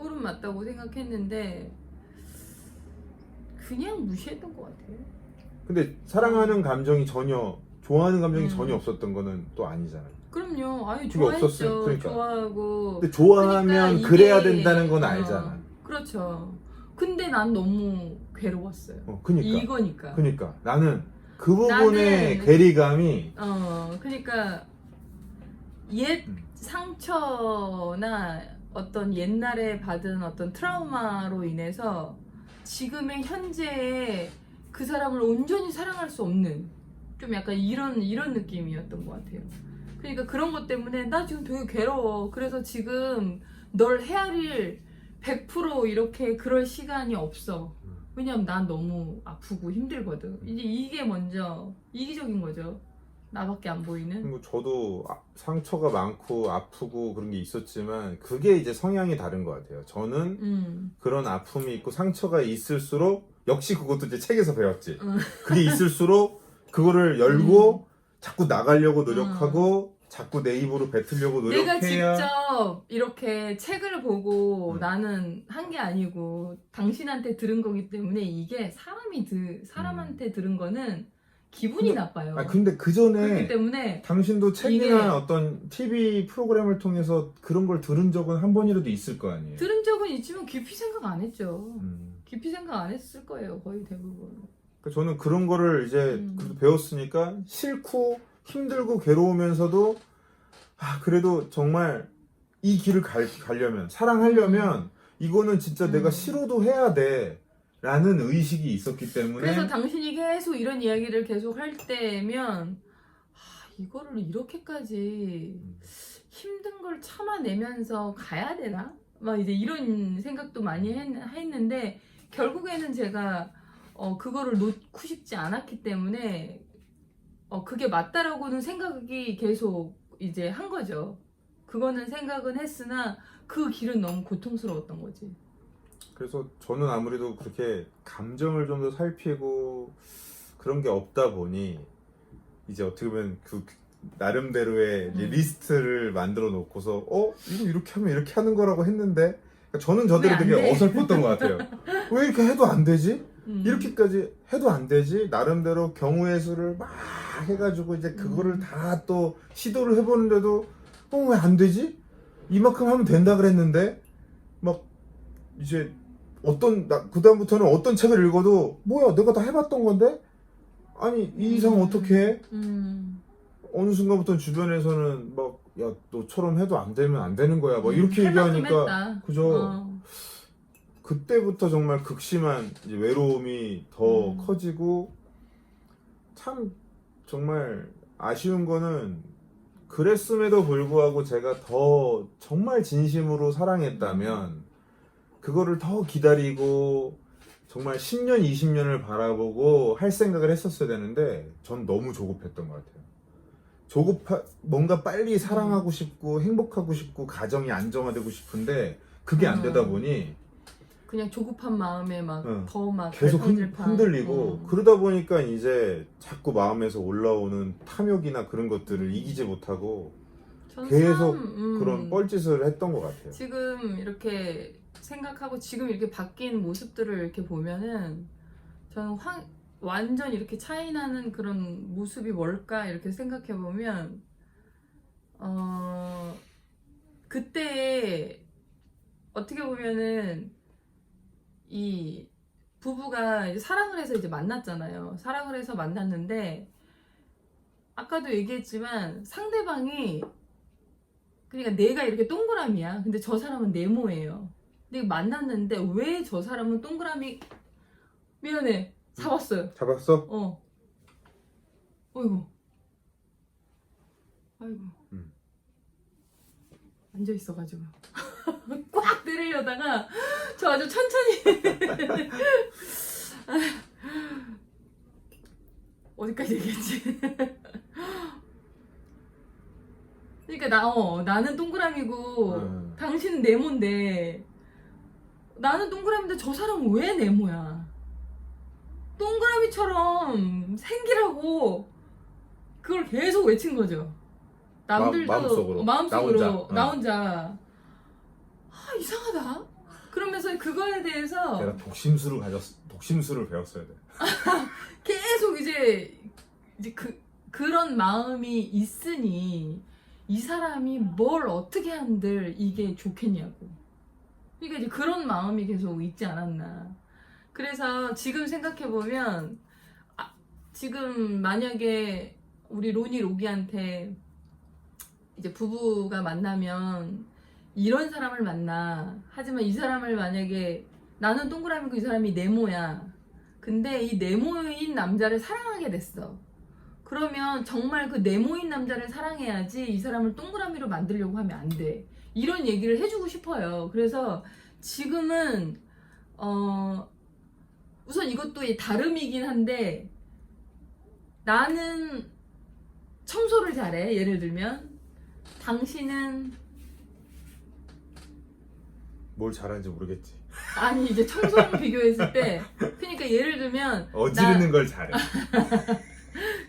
꼴은 맞다고 생각했는데 그냥 무시했던 것 같아요. 근데 사랑하는 감정이 전혀, 좋아하는 감정이 전혀 없었던 거는 또 아니잖아요. 그럼요. 아유, 그게 없었어요. 좋아했죠. 그러니까. 좋아하고. 근데 좋아하면 그러니까 그래야 이게, 된다는 건 알잖아. 그렇죠. 근데 난 너무 괴로웠어요. 그니까. 이거니까. 그니까. 나는 그 부분의 나는- 괴리감이, 그러니까 옛 상처나 어떤 옛날에 받은 어떤 트라우마로 인해서 지금의 현재의 그 사람을 온전히 사랑할 수 없는 좀 약간 이런 느낌이었던 것 같아요. 그러니까 그런 것 때문에 나 지금 되게 괴로워. 그래서 지금 널 헤아릴 100% 이렇게 그럴 시간이 없어. 왜냐면 난 너무 아프고 힘들거든. 이제 이게 먼저 이기적인 거죠. 나밖에 안 보이는. 뭐 저도 상처가 많고 아프고 그런 게 있었지만 그게 이제 성향이 다른 것 같아요. 저는 그런 아픔이 있고 상처가 있을수록, 역시 그것도 이제 책에서 배웠지. 그게 있을수록 그거를 열고 자꾸 나가려고 노력하고 자꾸 내 입으로 뱉으려고 내가 노력해야. 직접 이렇게 책을 보고 음. 나는 한 게 아니고 당신한테 들은 거기 때문에 이게 사람한테 들은 거는 기분이 근데- 나빠요. 근데 그 전에 그렇기 때문에 당신도 책이나 이게- 어떤 TV 프로그램을 통해서 그런 걸 들은 적은 한 번이라도 있을 거 아니에요. 들은 적은 있지만 깊이 생각 안 했죠. 음. 깊이 생각 안 했을 거예요. 거의 대부분. 그러니까 저는 그런 거를 이제 그래도 배웠으니까 싫고 힘들고 괴로우면서도 그래도 정말 이 길을 가려면, 사랑하려면 이거는 진짜 내가 싫어도 해야 돼 라는 의식이 있었기 때문에. 그래서 당신이 계속 이런 이야기를 계속 할 때면 이거를 이렇게까지 힘든 걸 참아내면서 가야 되나? 막 이제 이런 생각도 많이 했는데 결국에는 제가 그거를 놓고 싶지 않았기 때문에 그게 맞다라고는 생각이 계속 이제 한 거죠. 그거는 생각은 했으나 그 길은 너무 고통스러웠던 거지. 그래서 저는 아무래도 그렇게 감정을 좀 더 살피고 그런 게 없다 보니 이제 어떻게 보면 그 나름대로의 이제 리스트를 만들어 놓고서 이거 이렇게 하면 이렇게 하는 거라고 했는데, 그러니까 저는 저대로 왜 안 되게 돼? 어설펐던 것 같아요. 왜 이렇게 해도 안 되지? 음. 이렇게까지 해도 안 되지? 나름대로 경우의 수를 막 해가지고 이제 그거를 다 또 시도를 해보는데도 왜 안 되지? 이만큼 하면 된다 그랬는데 막 이제 그다음부터는 어떤 책을 읽어도 뭐야 내가 다 해봤던 건데? 아니 이 이상 어떻게 해? 어느 순간부터 주변에서는 막 야 너처럼 해도 안 되면 안 되는 거야 막 이렇게 할 만큼 얘기하니까 했다. 그죠? 그때부터 정말 극심한 이제 외로움이 더 커지고, 참 정말 아쉬운 거는 그랬음에도 불구하고 제가 더 정말 진심으로 사랑했다면 그거를 더 기다리고 정말 10년, 20년을 바라보고 할 생각을 했었어야 되는데 전 너무 조급했던 것 같아요. 뭔가 빨리 사랑하고 싶고 행복하고 싶고 가정이 안정화되고 싶은데 그게 안 되다 보니 그냥 조급한 마음에 막 더 막 계속 흔들리고 그러다 보니까 이제 자꾸 마음에서 올라오는 탐욕이나 그런 것들을 이기지 못하고 계속 그런 뻘짓을 했던 것 같아요. 지금 이렇게 생각하고 지금 이렇게 바뀐 모습들을 이렇게 보면은 저는 완전 이렇게 차이 나는 그런 모습이 뭘까 이렇게 생각해 보면 그때 어떻게 보면은 이 부부가 이제 사랑을 해서 이제 만났잖아요. 사랑을 해서 만났는데 아까도 얘기했지만 상대방이 그러니까 내가 이렇게 동그라미야. 근데 저 사람은 네모예요. 근데 만났는데 왜 저 사람은 동그라미 미안해. 잡았어요. 잡았어? 어이구. 아이고. 앉아있어가지고. 꽉 때리려다가 저 아주 천천히. 어디까지 얘기했지? 그러니까 나는 동그라미고 당신은 네모인데 나는 동그라미인데 저 사람은 왜 네모야? 동그라미처럼 생기라고 그걸 계속 외친 거죠. 남들도 마음속으로. 마음속으로 나 혼자. 나 혼자 이상하다. 그러면서 그거에 대해서 내가 독심술을 배웠어야 돼. 계속 이제 그런 마음이 있으니 이 사람이 뭘 어떻게 한들 이게 좋겠냐고. 그러니까 이제 그런 마음이 계속 있지 않았나. 그래서 지금 생각해보면 지금 만약에 우리 로기한테 이제 부부가 만나면 이런 사람을 만나. 하지만 이 사람을 만약에 나는 동그라미고 이 사람이 네모야. 근데 이 네모인 남자를 사랑하게 됐어. 그러면 정말 그 네모인 남자를 사랑해야지 이 사람을 동그라미로 만들려고 하면 안 돼. 이런 얘기를 해주고 싶어요. 그래서 지금은 우선 이것도 다름이긴 한데 나는 청소를 잘해. 예를 들면 당신은 뭘 잘하는지 모르겠지. 아니 이제 청소랑 비교했을 때 그러니까 예를 들면 어지르는 걸 잘해.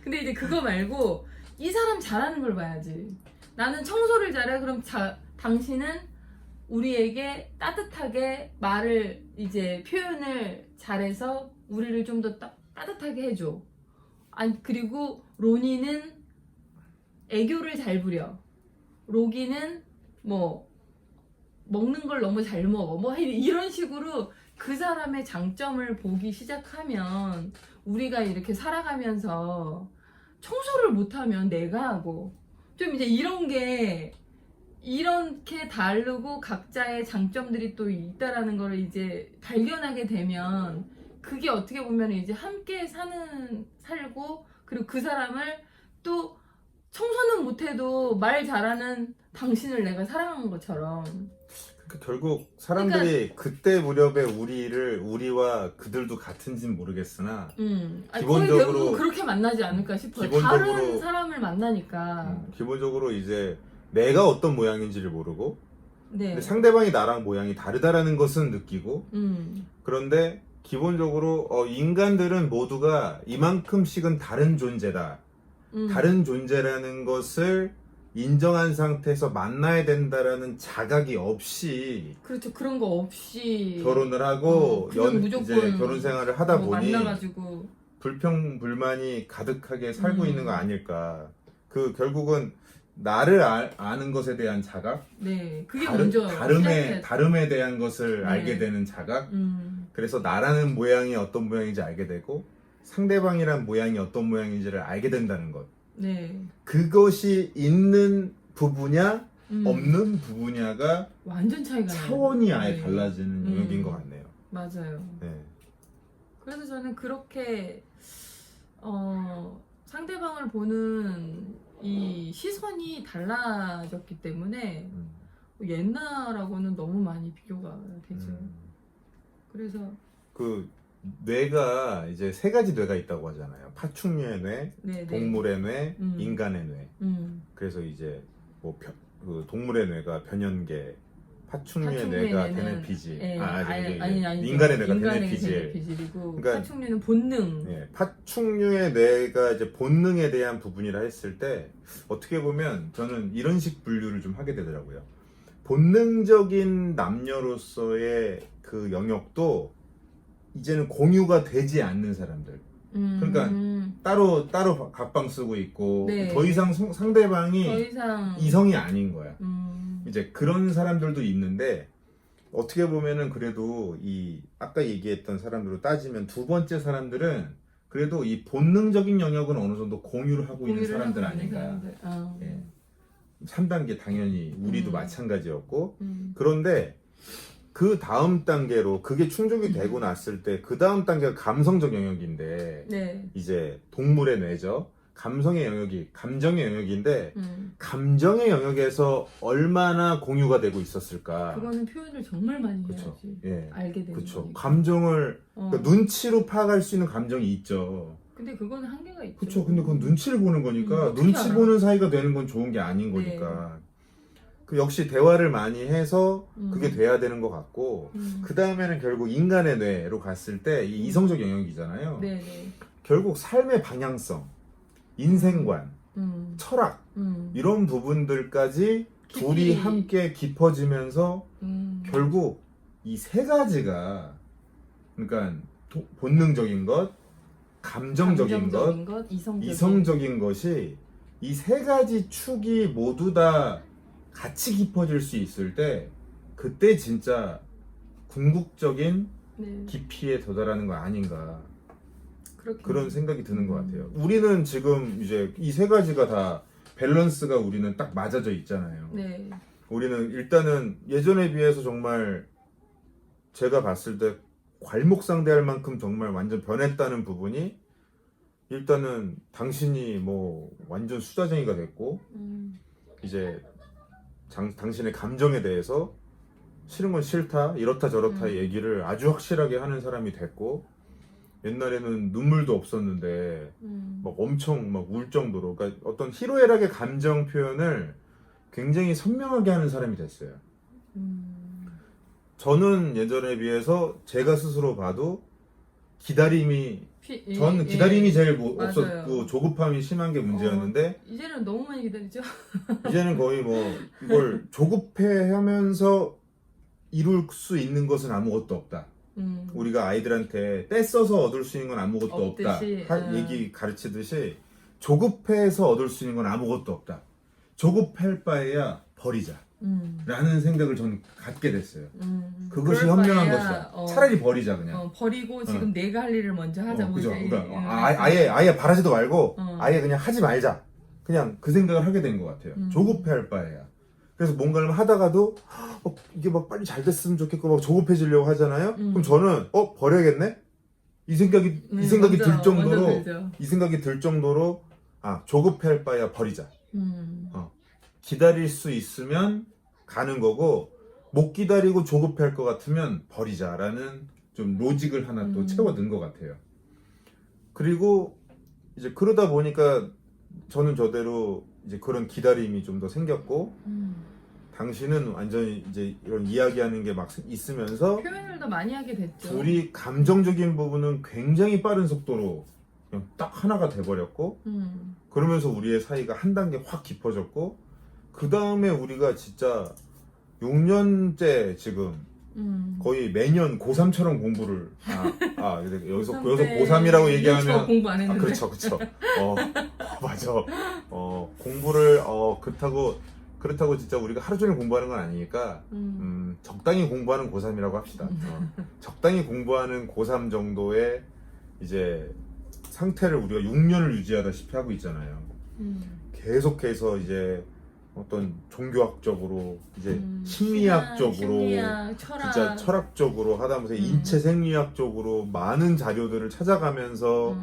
근데 이제 그거 말고 이 사람 잘하는 걸 봐야지. 나는 청소를 잘해. 그럼 당신은 우리에게 따뜻하게 말을 이제 표현을 잘해서 우리를 좀 더 따뜻하게 해줘. 아니 그리고 로니는 애교를 잘 부려. 로기는 뭐 먹는 걸 너무 잘 먹어. 뭐 이런 식으로 그 사람의 장점을 보기 시작하면 우리가 이렇게 살아가면서 청소를 못하면 내가 하고 좀 이제 이런 게 이렇게 다르고 각자의 장점들이 또 있다라는 걸 이제 발견하게 되면 그게 어떻게 보면 이제 함께 살고 그리고 그 사람을 또 청소는 못해도 말 잘하는 당신을 내가 사랑한 것처럼. 그러니까 결국 사람들이 그때 무렵에 우리와 그들도 같은지는 모르겠으나 아니, 기본적으로- 거의 대부분 그렇게 만나지 않을까 싶어요. 다른 사람을 만나니까. 기본적으로 이제 내가 어떤 모양인지를 모르고 네. 근데 상대방이 나랑 모양이 다르다라는 것은 느끼고 그런데 기본적으로 인간들은 모두가 이만큼씩은 다른 존재다. 다른 존재라는 것을 인정한 상태에서 만나야 된다라는 자각이 없이 그렇죠. 그런 거 없이 결혼을 하고 그냥 무조건 이제 결혼 생활을 하다 보니 만나가지고 불평불만이 가득하게 살고 있는 거 아닐까. 그 결국은 나를 아는 것에 대한 자각, 네, 그게 먼저 다름에 대한 것을 네. 알게 되는 자각. 그래서 나라는 모양이 어떤 모양인지 알게 되고 상대방이란 모양이 어떤 모양인지를 알게 된다는 것. 네. 그것이 있는 부부냐 없는 부부냐가 완전 차이가 차원이 나요. 아예 네. 달라지는 영역인 것 같네요. 맞아요. 네. 그래서 저는 그렇게 상대방을 보는 이 시선이 달라졌기 때문에 옛날하고는 너무 많이 비교가 되죠. 그래서 그 뇌가 이제 세 가지 뇌가 있다고 하잖아요. 파충류의 뇌, 네, 동물의 뇌, 음. 인간의 뇌. 그래서 이제 뭐 그 동물의 뇌가 변연계, 파충류의 뇌가 뇌는- 테네피질, 예, 아니, 인간의 뇌가 테네피질. 테네피질이고 그러니까- 파충류는 본능. 예, 파충류의 뇌가 이제 본능에 대한 부분이라 했을 때 어떻게 보면 저는 이런 식 분류를 좀 하게 되더라고요. 본능적인 남녀로서의 그 영역도 이제는 공유가 되지 않는 사람들. 그러니까 따로 각방 쓰고 있고 네. 더 이상 상대방이 더 이상 이성이 아닌 거야. 음. 이제 그런 사람들도 있는데 어떻게 보면은 그래도 이 아까 얘기했던 사람들로 따지면 두 번째 사람들은 그래도 이 본능적인 영역은 어느 정도 공유를 하고 있는 사람들 하고 있는 아닌가. 사람들. 예. 3단계 당연히 우리도 마찬가지였고 음. 그런데 그 다음 단계로 그게 충족이 되고 났을 때 그 다음 단계가 감성적 영역인데 네. 이제 동물의 뇌죠. 감성의 영역이 감정의 영역인데 감정의 영역에서 얼마나 공유가 되고 있었을까. 그거는 표현을 정말 많이 그쵸. 해야지. 예. 알게 되는 그렇죠. 거니까. 감정을 그러니까 눈치로 파악할 수 있는 감정이 있죠. 근데 그거는 한계가 있죠. 그렇죠. 근데 그건 눈치를 보는 거니까 어떻게 눈치 알아? 보는 사이가 되는 건 좋은 게 아닌 네. 거니까. 그 역시 대화를 많이 해서 그게 돼야 되는 것 같고 그 다음에는 결국 인간의 뇌로 갔을 때 이 이성적 영역이잖아요. 네네. 결국 삶의 방향성, 인생관, 철학 이런 부분들까지 깊이. 둘이 함께 깊어지면서 음. 결국 이 세 가지가 그러니까 본능적인 것, 감정적인 것, 이성적인 것이 이 세 가지 축이 모두 다 같이 깊어질 수 있을 때 그때 진짜 궁극적인 네. 깊이에 도달하는 거 아닌가 그렇게 그런 생각이 드는 것 같아요. 우리는 지금 이제 이 세 가지가 다 밸런스가 우리는 딱 맞아져 있잖아요. 네. 우리는 일단은 예전에 비해서 정말 제가 봤을 때 괄목상대할 만큼 정말 완전 변했다는 부분이 일단은 당신이 뭐 완전 수다쟁이가 됐고 이제 당신의 감정에 대해서 싫은 건 싫다 이렇다 저렇다 얘기를 아주 확실하게 하는 사람이 됐고 옛날에는 눈물도 없었는데 막 엄청 막 울 정도로 그러니까 어떤 희로애락의 감정 표현을 굉장히 선명하게 하는 사람이 됐어요. 저는 예전에 비해서 제가 스스로 봐도 기다림이 저는 기다림이 제일 없었고 조급함이 심한 게 문제였는데 이제는 너무 많이 기다리죠. 이제는 거의 뭐 이걸 조급해하면서 이룰 수 있는 것은 아무것도 없다. 우리가 아이들한테 떼써서 얻을 수 있는 건 아무것도 없듯이, 없다. 얘기 가르치듯이 조급해서 얻을 수 있는 건 아무것도 없다. 조급할 바에야 버리자. 라는 생각을 저는 갖게 됐어요. 그것이 현명한 것이다. 차라리 버리자 그냥. 버리고 지금 내가 할 일을 먼저 하자. 그죠. 그러니까 아예 바라지도 말고 아예 그냥 하지 말자. 그냥 그 생각을 하게 된 것 같아요. 조급해할 바에야. 그래서 뭔가를 하다가도 이게 막 빨리 잘 됐으면 좋겠고 막 조급해지려고 하잖아요. 그럼 저는 버려야겠네. 이 생각이 들 정도로 이 생각이 들 정도로 조급해할 바에야 버리자. 기다릴 수 있으면 가는 거고 못 기다리고 조급할 것 같으면 버리자라는 좀 로직을 하나 또 채워 넣은 것 같아요. 그리고 이제 그러다 보니까 저는 저대로 이제 그런 기다림이 좀 더 생겼고 당신은 완전히 이제 이런 이야기하는 게 막 있으면서 표현을 더 많이 하게 됐죠. 둘이 감정적인 부분은 굉장히 빠른 속도로 그냥 딱 하나가 돼버렸고 그러면서 우리의 사이가 한 단계 확 깊어졌고 그 다음에 우리가 진짜 6년째 지금 거의 매년 고3처럼 공부를 여기서 고3이라고 얘기하면 저 공부 안 했는데. 그렇죠 맞아 공부를 그렇다고 진짜 우리가 하루 종일 공부하는 건 아니니까 적당히 공부하는 고3이라고 합시다. 적당히 공부하는 고3 정도의 이제 상태를 우리가 6년을 유지하다시피 하고 있잖아요. 계속해서 이제 어떤 종교학적으로 이제 심리학적으로 심리학, 진짜 철학적으로 하다못해 인체 생리학적으로 많은 자료들을 찾아가면서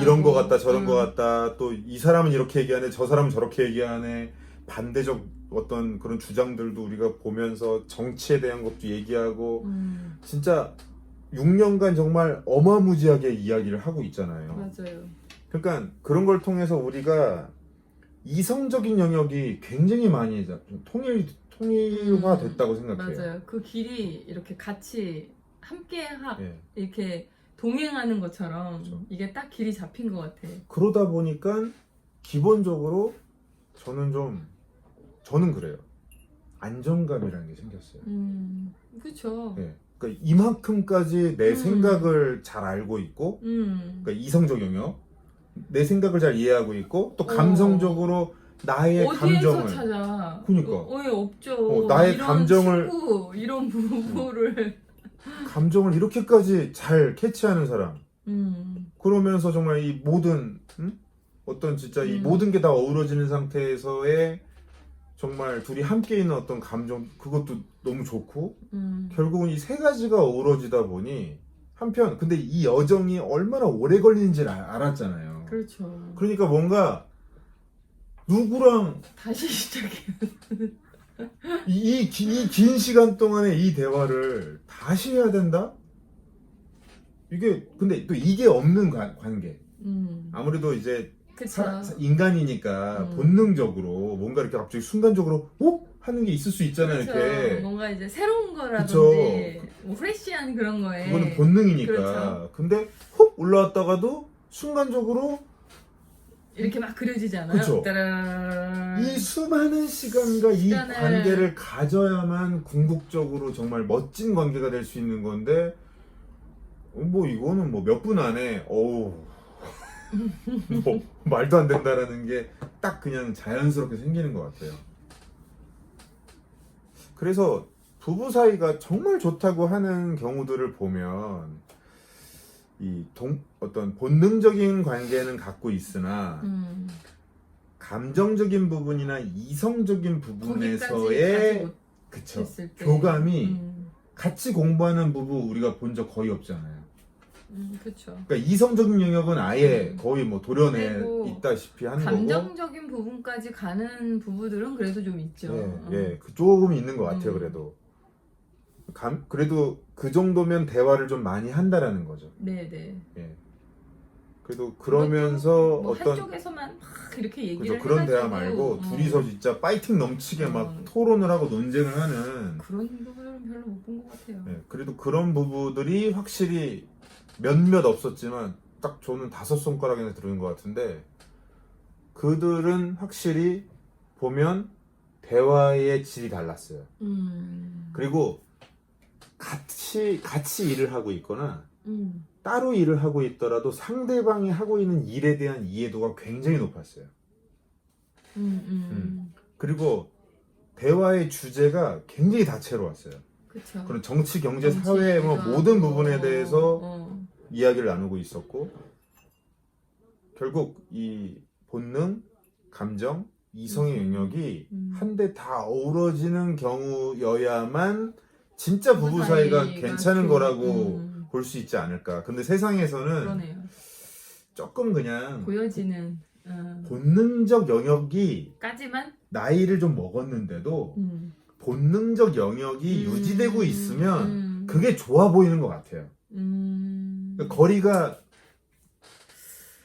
이런 거 같다 저런 거 같다 또 이 사람은 이렇게 얘기하네 저 사람은 저렇게 얘기하네 반대적 어떤 그런 주장들도 우리가 보면서 정치에 대한 것도 얘기하고 진짜 6년간 정말 어마무지하게 이야기를 하고 있잖아요. 맞아요. 그러니까 그런 걸 통해서 우리가 이성적인 영역이 굉장히 많이 통일화됐다고 생각해요. 맞아요. 그 길이 이렇게 같이 함께 예. 이렇게 동행하는 것처럼 그렇죠. 이게 딱 길이 잡힌 것 같아. 그러다 보니까 기본적으로 저는 그래요. 안정감이라는 게 생겼어요. 그렇죠. 예. 그러니까 이만큼까지 내 생각을 잘 알고 있고, 그러니까 이성적 영역, 내 생각을 잘 이해하고 있고, 또 감성적으로 나의 어디에서 감정을 찾아? 그러니까 없죠. 나의 이런 감정을 친구, 이런 부부를 감정을 이렇게까지 잘 캐치하는 사람. 그러면서 정말 이 모든 어떤 진짜 이 모든 게 다 어우러지는 상태에서의 정말 둘이 함께 있는 어떤 감정 그것도 너무 좋고 결국은 이 세 가지가 어우러지다 보니 한편 근데 이 여정이 얼마나 오래 걸리는지를 알았잖아요. 그렇죠. 그러니까 뭔가 누구랑 다시 시작해. 이 긴 시간 동안에 이 대화를 다시 해야 된다? 이게 근데 또 이게 없는 관계. 아무래도 이제 인간이니까 본능적으로 뭔가 이렇게 갑자기 순간적으로 하는 게 있을 수 있잖아요. 그렇죠. 이렇게 뭔가 이제 새로운 거라든지 뭐 프레시한 그런 거에 그거는 본능이니까. 그렇죠. 근데 훅 올라왔다가도 순간적으로 이렇게 막 그려지잖아요. 그쵸. 따라라라라. 이 수많은 시간과 이 시간을- 관계를 가져야만 궁극적으로 정말 멋진 관계가 될 수 있는 건데 뭐 이거는 뭐 몇 분 안에 어우 뭐 말도 안 된다라는 게 딱 그냥 자연스럽게 생기는 것 같아요. 그래서 부부 사이가 정말 좋다고 하는 경우들을 보면 어떤 본능적인 관계는 갖고 있으나 감정적인 부분이나 이성적인 부분에서의 그쵸 됐을 때. 교감이 같이 공부하는 부부 우리가 본 적 거의 없잖아요. 그렇죠. 그러니까 이성적인 영역은 아예 거의 뭐 도련에 그리고 있다시피 하는 거고. 감정적인 부분까지 가는 부부들은 그래도 좀 있죠. 예, 그 조금 있는 것 같아요. 그래도 그래도 그 정도면 대화를 좀 많이 한다라는 거죠. 네네. 예. 그래도 그러면서 뭐 어떤 한쪽에서만 막 이렇게 얘기를 그죠, 그런 대화 해가지고, 말고 둘이서 진짜 파이팅 넘치게 막 토론을 하고 논쟁을 하는 그런 부분은 별로 못 본 것 같아요. 예, 그래도 그런 부부들이 확실히 몇몇 없었지만 딱 저는 5손가락에 들어있는 것 같은데 그들은 확실히 보면 대화의 질이 달랐어요. 그리고 같이 일을 하고 있거나 따로 일을 하고 있더라도 상대방이 하고 있는 일에 대한 이해도가 굉장히 높았어요. 그리고 대화의 주제가 굉장히 다채로웠어요. 그쵸. 그런 정치, 경제, 사회 뭐 모든 부분에 대해서 이야기를 나누고 있었고 결국 이 본능, 감정, 이성의 영역이 한데 다 어우러지는 경우여야만 진짜 부부 사이가 괜찮은 거라고 볼 수 있지 않을까. 근데 세상에서는 그러네요. 조금 그냥 보여지는 본능적 영역이 까지만 나이를 좀 먹었는데도 본능적 영역이 유지되고 있으면 그게 좋아 보이는 것 같아요. 그러니까 거리가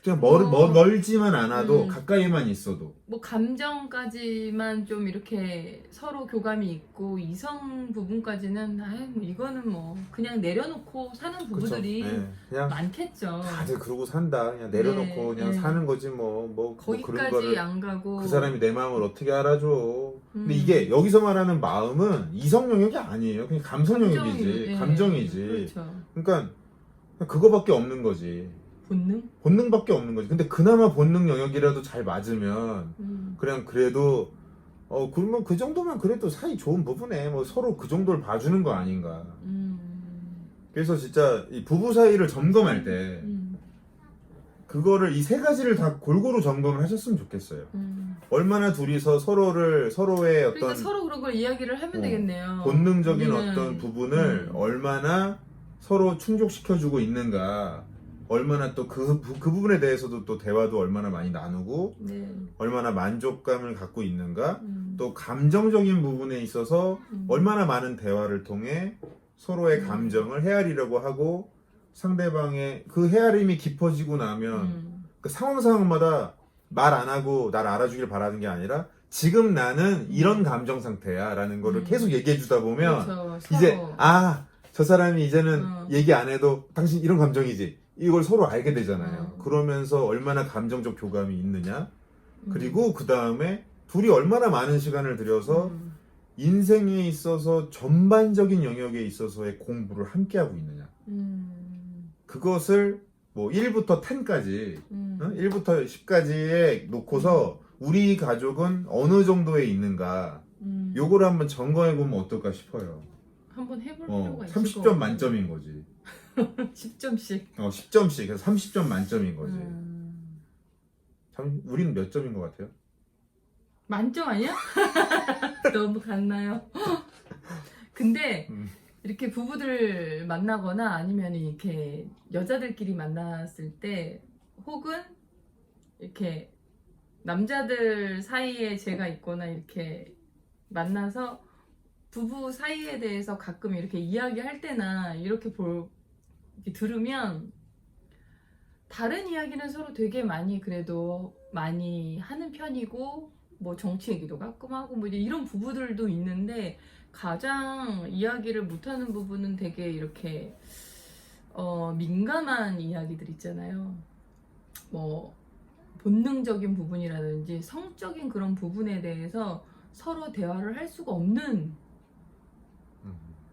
그냥 멀지만 않아도 가까이만 있어도 뭐 감정까지만 좀 이렇게 서로 교감이 있고 이성 부분까지는 뭐 이거는 뭐 그냥 내려놓고 사는 부부들이 그쵸? 네, 그냥 많겠죠. 다들 그러고 산다. 그냥 내려놓고 네, 그냥 네. 사는 거지 뭐 그런 거기까지 거를 안 가고 그 사람이 내 마음을 어떻게 알아줘. 근데 이게 여기서 말하는 마음은 이성 영역이 아니에요. 그냥 감성 영역이지. 감정이지. 그렇죠. 그러니까 그거밖에 없는 거지. 본능밖에 없는 거지. 근데 그나마 본능 영역이라도 잘 맞으면 그냥 그래도 그러면 그 정도면 그래도 사이 좋은 부부네. 뭐 서로 그 정도를 봐주는 거 아닌가. 그래서 진짜 이 부부 사이를 점검할 때 그거를 이 3가지를 다 골고루 점검을 하셨으면 좋겠어요. 얼마나 둘이서 서로의 어떤 그러니까 서로 그런 걸 이야기를 하면 되겠네요. 본능적인 우리는, 어떤 부분을 얼마나 서로 충족시켜주고 있는가. 얼마나 또 그 부분에 대해서도 또 대화도 얼마나 많이 나누고 네. 얼마나 만족감을 갖고 있는가. 또 감정적인 부분에 있어서 얼마나 많은 대화를 통해 서로의 감정을 헤아리려고 하고 상대방의 그 헤아림이 깊어지고 나면 그 상황마다 말 안 하고 나를 알아주길 바라는 게 아니라 지금 나는 이런 감정 상태야 라는 거를 계속 얘기해 주다 보면 그렇죠. 이제 서로. 저 사람이 이제는 얘기 안 해도 당신 이런 감정이지 이걸 서로 알게 되잖아요. 그러면서 얼마나 감정적 교감이 있느냐. 그리고 그 다음에 둘이 얼마나 많은 시간을 들여서 인생에 있어서 전반적인 영역에 있어서의 공부를 함께 하고 있느냐. 그것을 뭐 1부터 10까지 1부터 10까지에 놓고서 우리 가족은 어느 정도에 있는가 요거를 한번 점검해 보면 어떨까 싶어요. 한번 해볼 필요가 있을 30점 만점인 거지. 10점씩. 10점씩. 그래서 30점 만점인 거지. 참, 우리는 몇 점인 것 같아요? 만점 아니야? 너무 같나요? 근데 이렇게 부부들 만나거나 아니면 이렇게 여자들끼리 만났을 때 혹은 이렇게 남자들 사이에 제가 있거나 이렇게 만나서 부부 사이에 대해서 가끔 이렇게 이야기할 때나 이렇게 이렇게 들으면 다른 이야기는 서로 되게 많이 그래도 많이 하는 편이고 뭐 정치 얘기도 가끔 하고 뭐 이제 이런 부부들도 있는데 가장 이야기를 못하는 부분은 되게 이렇게 민감한 이야기들 있잖아요. 뭐 본능적인 부분이라든지 성적인 그런 부분에 대해서 서로 대화를 할 수가 없는.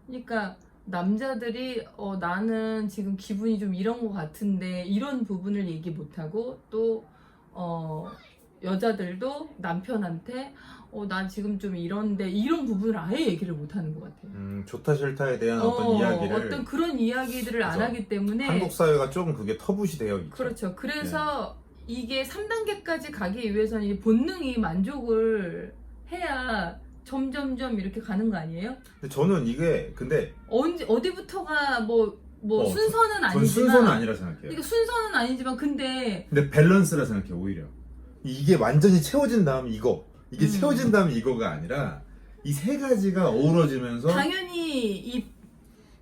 그러니까 남자들이 나는 지금 기분이 좀 이런 것 같은데 이런 부분을 얘기 못하고 또 여자들도 남편한테 나 지금 좀 이런데 이런 부분을 아예 얘기를 못하는 것 같아요. 좋다 싫다에 대한 어떤 이야기를 어떤 그런 이야기들을 안 그래서 하기 때문에 한국 사회가 조금 그게 터부시 되어 있죠. 그렇죠. 그래서 이게 3단계까지 가기 위해서는 이 본능이 만족을 해야 점점점 이렇게 가는 거 아니에요? 근데 저는 이게 근데 어디부터가 뭐 순서는 전 아니지만 순서는 아니라 생각해요. 그러니까 순서는 아니지만 근데 밸런스라 생각해요. 오히려 이게 완전히 채워진 다음 이게 채워진 다음 이거가 아니라 이 세 가지가 어우러지면서 당연히 이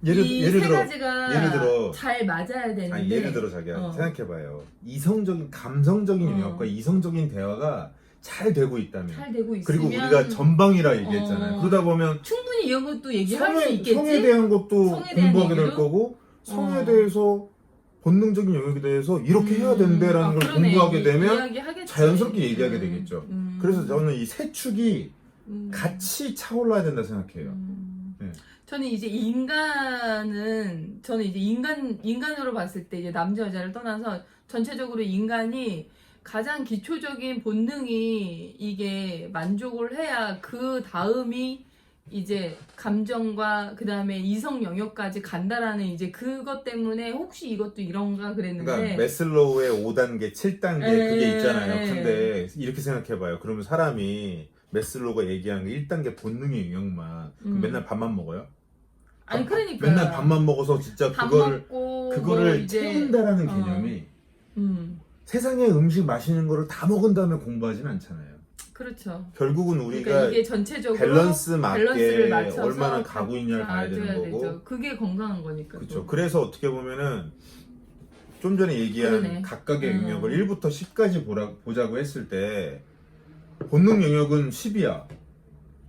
예를 세 들어 가지가 잘 맞아야 되는데 아니 예를 들어 자기야 생각해봐요. 이성적인 감성적인 영역과 이성적인 대화가 잘 되고 있다면 잘 되고 있으면 그리고 우리가 전방이라 얘기했잖아요. 그러다 보면 충분히 이런 것도 얘기할 수 있겠지. 성에 대한 것도 성에 대한 공부하게 될 얘기도? 거고 성에 대해서 본능적인 영역에 대해서 이렇게 해야 된다라는 걸 그러네. 공부하게 되면 이야기하겠지. 자연스럽게 얘기하게 되겠죠. 그래서 저는 이 세 축이 같이 차올라야 된다 생각해요. 네. 저는 이제 인간으로 봤을 때 이제 남자 여자를 떠나서 전체적으로 인간이 가장 기초적인 본능이 이게 만족을 해야 그 다음이 이제 감정과 그 다음에 이성 영역까지 간다라는 이제 그것 때문에 혹시 이것도 이런가 그랬는데 그러니까 메슬로우의 5단계, 7단계 그게 있잖아요. 근데 이렇게 생각해봐요. 그러면 사람이 메슬로우가 얘기한 1단계 본능의 영역만 그럼 맨날 밥만 먹어요? 아니 그러니까 맨날 밥만 먹어서 진짜 그거를 뭐 채운다라는 개념이 세상에 음식 맛있는 거를 다 먹은 다음에 공부하진 않잖아요. 그렇죠. 결국은 우리가 그러니까 이게 전체적으로 밸런스 맞게 밸런스를 맞춰서 얼마나 가고 있냐를 봐야 되는 거고. 되죠. 그게 건강한 거니까. 그렇죠. 그래서 어떻게 보면은 좀 전에 얘기한 그러네. 각각의 영역을 1부터 10까지 보자고 했을 때 본능 영역은 10이야.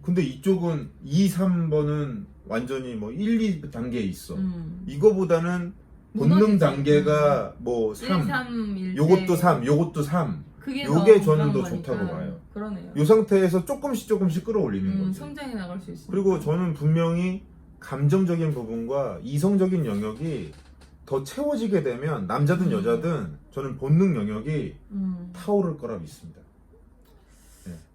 근데 이쪽은 2, 3번은 완전히 뭐 1, 2단계에 있어. 이거보다는 본능 무너지지. 단계가 뭐 3, 1, 3, 1, 요것도 3, 요것도 3. 그게 요게 더 저는 더 건강한 좋다고 거니까. 봐요. 그러네요. 이 상태에서 조금씩 끌어올리는 거지. 성장해 나갈 수 있습니다. 그리고 저는 분명히 감정적인 부분과 이성적인 영역이 더 채워지게 되면 남자든 여자든 저는 본능 영역이 타오를 거라 믿습니다.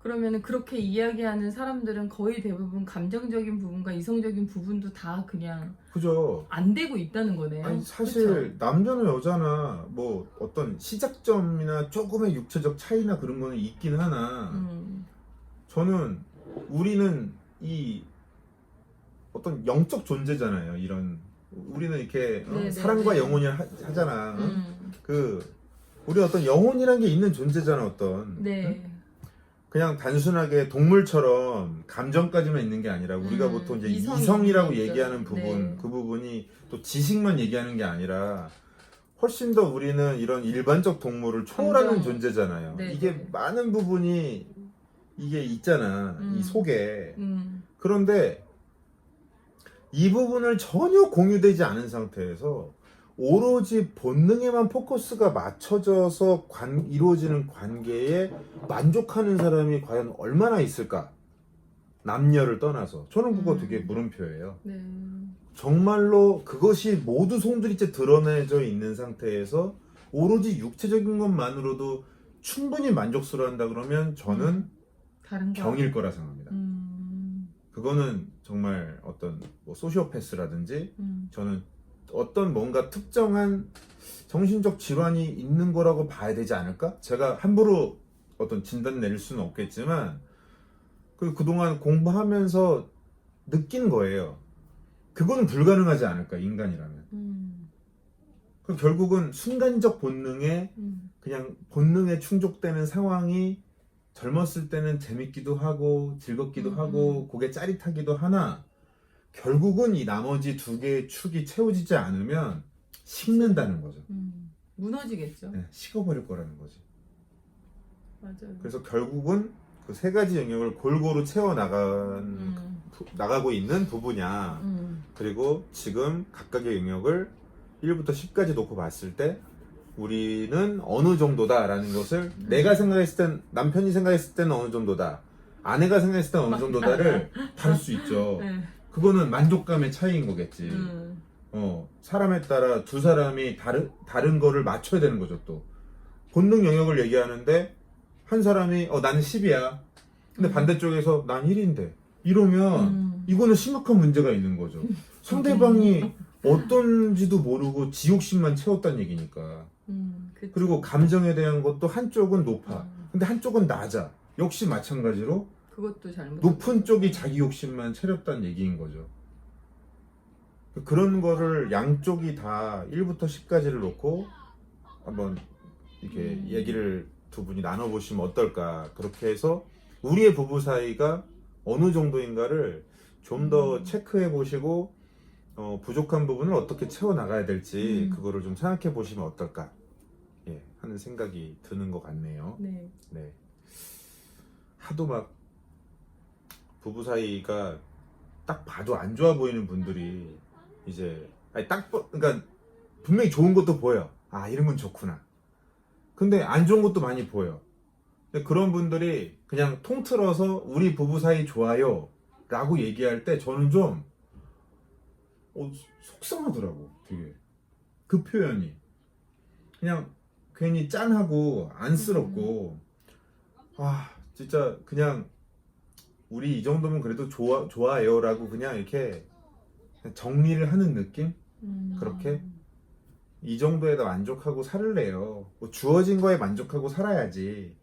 그러면은 그렇게 이야기하는 사람들은 거의 대부분 감정적인 부분과 이성적인 부분도 다 그냥 그죠? 안 되고 있다는 거네요. 아니 사실 그쵸? 남자나 여자나 뭐 어떤 시작점이나 조금의 육체적 차이나 그런 거는 있긴 하나 저는 우리는 이 어떤 영적 존재잖아요. 이런 우리는 이렇게 사랑과 영혼이 하잖아. 그 우리 어떤 영혼이란 게 있는 존재잖아. 어떤 네. 그냥 단순하게 동물처럼 감정까지만 있는 게 아니라 우리가 보통 이제 이성이라고 얘기하는 부분 네. 그 부분이 또 지식만 얘기하는 게 아니라 훨씬 더 우리는 이런 일반적 동물을 초월하는 감정. 존재잖아요. 네, 이게 네. 많은 부분이 이게 있잖아. 이 속에. 그런데 이 부분을 전혀 공유되지 않은 상태에서 오로지 본능에만 포커스가 맞춰져서 이루어지는 관계에 만족하는 사람이 과연 얼마나 있을까? 남녀를 떠나서 저는 그거 되게 물음표예요. 네. 정말로 그것이 모두 송두리째 드러내져 있는 상태에서 오로지 육체적인 것만으로도 충분히 만족스러워한다 그러면 저는 다른 거. 병일 거라 생각합니다. 그거는 정말 어떤 뭐 소시오패스라든지 저는 어떤 뭔가 특정한 정신적 질환이 있는 거라고 봐야 되지 않을까? 제가 함부로 어떤 진단 내릴 수는 없겠지만 그동안 공부하면서 느낀 거예요. 그거는 불가능하지 않을까, 인간이라면. 그럼 결국은 순간적 본능에 그냥 본능에 충족되는 상황이 젊었을 때는 재밌기도 하고 즐겁기도 하고 그게 짜릿하기도 하나 결국은 이 나머지 두 개의 축이 채워지지 않으면 식는다는 거죠. 무너지겠죠. 네, 식어버릴 거라는 거지. 맞아요. 그래서 결국은 그 세 가지 영역을 골고루 채워 나가고 있는 부부냐. 그리고 지금 각각의 영역을 1부터 10까지 놓고 봤을 때 우리는 어느 정도다라는 것을 내가 생각했을 땐, 남편이 생각했을 때는 어느 정도다, 아내가 생각했을 때는 어느 정도다를 다룰 수 있죠. 네. 그거는 만족감의 차이인 거겠지. 사람에 따라 두 사람이 다른 거를 맞춰야 되는 거죠. 또 본능 영역을 얘기하는데 한 사람이 나는 10이야. 근데 반대쪽에서 난 1인데 이러면 이거는 심각한 문제가 있는 거죠. 상대방이 어떤지도 모르고 지욕심만 채웠다는 얘기니까. 그치. 그리고 감정에 대한 것도 한쪽은 높아. 근데 한쪽은 낮아. 역시 마찬가지로 그것도 잘못. 높은 쪽이 자기 욕심만 채렸다는 얘기인 거죠. 그런 거를 양쪽이 다 1부터 10까지를 놓고 한번 이렇게 얘기를 두 분이 나눠보시면 어떨까. 그렇게 해서 우리의 부부 사이가 어느 정도인가를 좀 더 체크해 보시고 부족한 부분을 어떻게 채워나가야 될지 그거를 좀 생각해 보시면 어떨까 하는 생각이 드는 것 같네요. 네. 네. 하도 막 부부 사이가 딱 봐도 안 좋아 보이는 분들이 이제 그러니까 분명히 좋은 것도 보여. 아, 이런 건 좋구나. 근데 안 좋은 것도 많이 보여. 근데 그런 분들이 그냥 통틀어서 우리 부부 사이 좋아요 라고 얘기할 때 저는 좀 속상하더라고. 되게 그 표현이 그냥 괜히 짠하고 안쓰럽고 진짜 그냥 우리 이 정도면 그래도 좋아요 라고 그냥 이렇게 정리를 하는 느낌? 그렇게 이 정도에다 만족하고 살래요. 뭐 주어진 거에 만족하고 살아야지.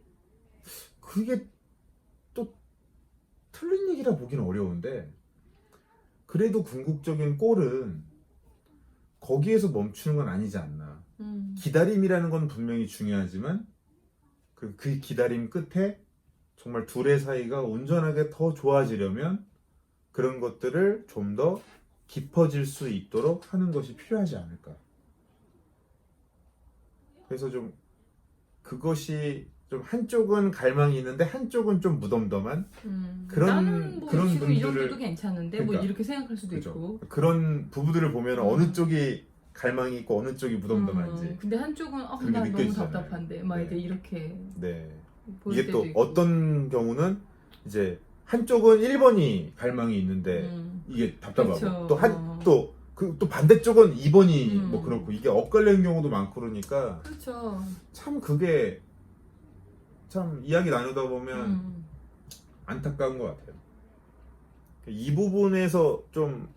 그게 또 틀린 얘기라 보기는 어려운데, 그래도 궁극적인 골은 거기에서 멈추는 건 아니지 않나. 기다림이라는 건 분명히 중요하지만 그 기다림 끝에 정말 둘의 사이가 온전하게 더 좋아지려면 그런 것들을 좀 더 깊어질 수 있도록 하는 것이 필요하지 않을까. 그래서 좀 그것이 좀 한쪽은 갈망이 있는데 한쪽은 좀 무덤덤한 나는 뭐 그런 지금 이 분들을, 정도도 괜찮은데 뭐 그러니까, 이렇게 생각할 수도 그죠. 있고. 그런 부부들을 보면 어느 쪽이 갈망이 있고 어느 쪽이 무덤덤한지 근데 한쪽은 그게 나 너무 느껴지잖아요. 답답한데 막 네. 이제 이렇게 네. 보일 이게 또 때도 있고. 어떤 경우는 이제 한쪽은 1번이 갈망이 있는데 이게 답답하고 그렇죠. 또 반대쪽은 2번이 뭐 음. 그렇고 이게 엇갈리는 경우도 많고 그러니까 그렇죠. 참 그게 참 이야기 나누다 보면 안타까운 것 같아요. 이 부분에서 좀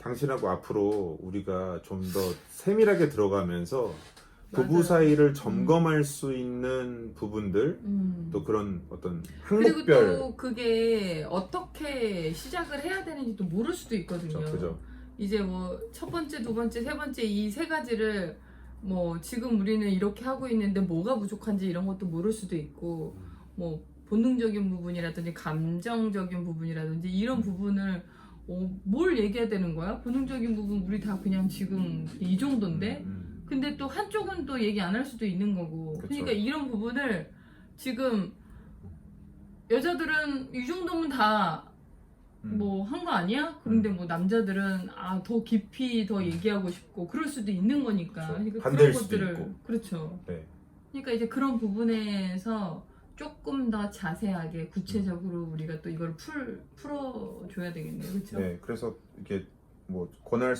당신하고 앞으로 우리가 좀 더 세밀하게 들어가면서 부부 맞아요. 사이를 점검할 수 있는 부분들 또 그런 어떤 그리고 항목별 또 그게 어떻게 시작을 해야 되는지도 모를 수도 있거든요. 그죠. 이제 뭐 첫 번째, 두 번째, 세 번째 이 세 가지를 뭐 지금 우리는 이렇게 하고 있는데 뭐가 부족한지 이런 것도 모를 수도 있고 뭐 본능적인 부분이라든지 감정적인 부분이라든지 이런 부분을 뭘 얘기해야 되는 거야? 본능적인 부분 우리 다 그냥 지금 이 정도인데 근데 또 한쪽은 또 얘기 안 할 수도 있는 거고. 그쵸. 그러니까 이런 부분을 지금 여자들은 이 정도면 다 뭐 한 거 아니야? 그런데 뭐 남자들은 더 깊이 더 얘기하고 싶고 그럴 수도 있는 거니까. 그쵸. 그러니까 반대일 그런 수도 것들을 있고. 그렇죠. 네. 그러니까 이제 그런 부분에서 조금 더 자세하게 구체적으로 우리가 또 이걸 풀어줘야 되겠네요. 그렇죠? 네, 그래서 이렇게 뭐 권할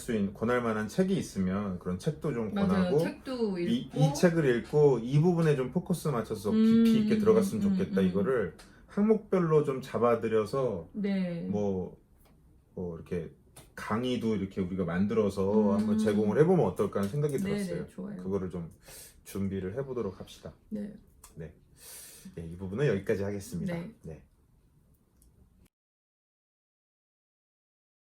만한 책이 있으면 그런 책도 좀 맞아요. 권하고 책도 읽고 이 책을 읽고 이 부분에 좀 포커스 맞춰서 깊이 있게 들어갔으면 좋겠다. 이거를 항목별로 좀 잡아들여서 네. 뭐 이렇게 강의도 이렇게 우리가 만들어서 한번 제공을 해보면 어떨까 하는 생각이 들었어요. 네, 좋아요. 그거를 좀 준비를 해보도록 합시다. 네. 이 부분은 여기까지 하겠습니다. 네. 네.